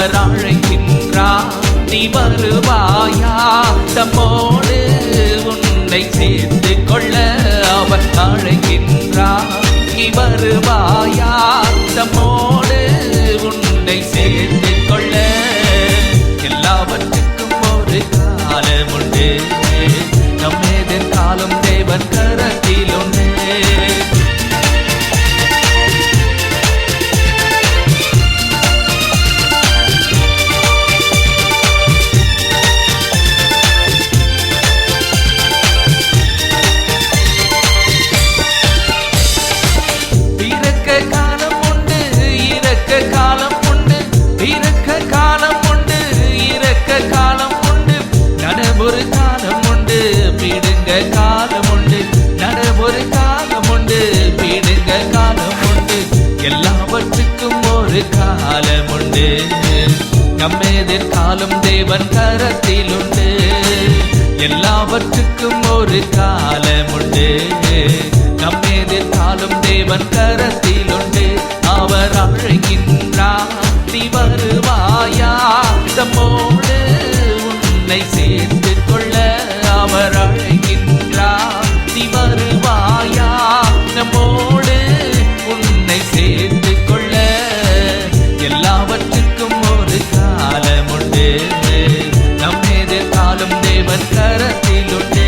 அவர் அழைக்கின்றார் நீ வருவாயா தம்மோடு உன்னை சேர்த்து கொள்ள அவர் அழைக்கின்றார் நீ வருவாயா தம்மோடு உன்னை சேர்த்து கொள்ள எல்லாவற்றுக்கும் ஒரு காலம் உண்டு நம் எதிர்காலம் தேவன் கரத்தில் உண்டு எல்லாவற்றுக்கும் ஒரு காலம் உண்டு நம் எதிர்காலம் தேவன் கரத்தில் உண்டு எல்லாவற்றுக்கும் ஒரு காலம் உண்டு நம் எதிர்காலம் தேவன் கரத்தில் உண்டு அவர் அழைக்கின்றார் நீ வருவாயா தம்மோடு உன்னை சேர்த்து கொள்ள அவர் அழைக்கின்றார் நீ வருவாயா நம்மோடு உன்னை சேர்த்து கொள்ள எல்லாவற்றுக்கும் ஒரு காலம் உண்டு நம் எதிர்காலம் தேவன் கரத்தில் உண்டு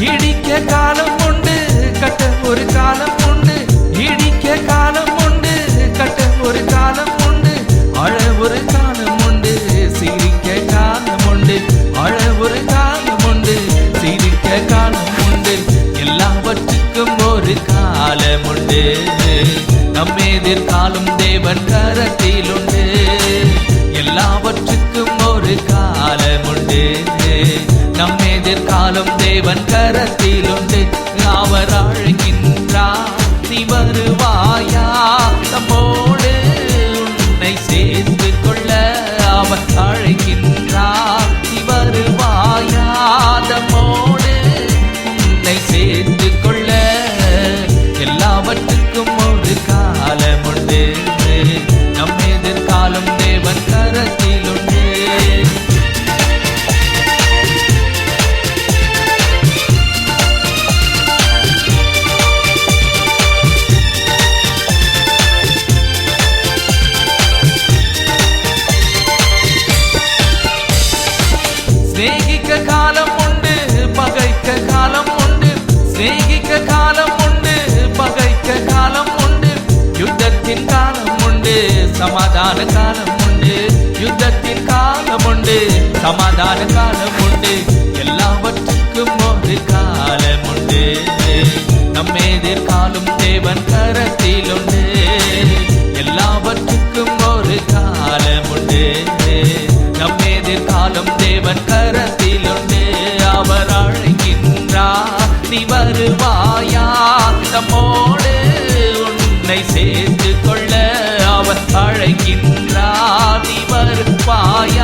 இடிக்க காலம் உண்டு கட்ட ஒரு காலம் உண்டு இடிக்க காலம் உண்டு கட்ட ஒரு காலம் உண்டு அழ ஒரு காலம் உண்டு சிரிக்க காலம் உண்டு அழ ஒரு காலம் உண்டு சிரிக்க காலம் உண்டு எல்லாவற்றுக்கும் ஒரு காலம் உண்டு நம் எதிர்காலம் தேவன் கரத்தில் உண்டு எல்லாவற்றுக்கும் ஒரு காலம் உண்டு நம் எதிர்காலம் தேவன் கரத்தில் உண்டு அவர் அழைக்கின்றார் நீ வருவாயா தம்மோடு உன்னை சேர்த்து கொள்ள அவர் அழைக்கின்றார் நீ வருவாயா தம்மோடு உன்னை சேர்த்து கொள்ள எல்லாவற்றுக்கும் ஒரு காலம் உண்டு நம் எதிர்காலம் தேவன் கரத்தில் உண்டு சிநேகிக்க காலம் உண்டு பகைக்க காலம் உண்டு சிநேகிக்க காலம் உண்டு பகைக்க காலம் உண்டு யுத்தத்தின் காலம் உண்டு சமாதான காலம் உண்டு யுத்தத்தின் காலம் உண்டு சமாதான காலம் உண்டு எல்லாவற்றுக்கும் ஒரு காலம் உண்டு நம் எதிர்காலம் தேவன் கரத்தில் உண்டு எல்லாவற்றுக்கும் ஒரு காலம் உண்டு நம் எதிர்காலம் தேவன் கரத்தில் உண்டு அவர் அழைக்கின்றார் நீ வருவாயா தம்மோடு உன்னை சேர்த்து கொள்ள அவர் அழைக்கின்றார் நீ வருவாயா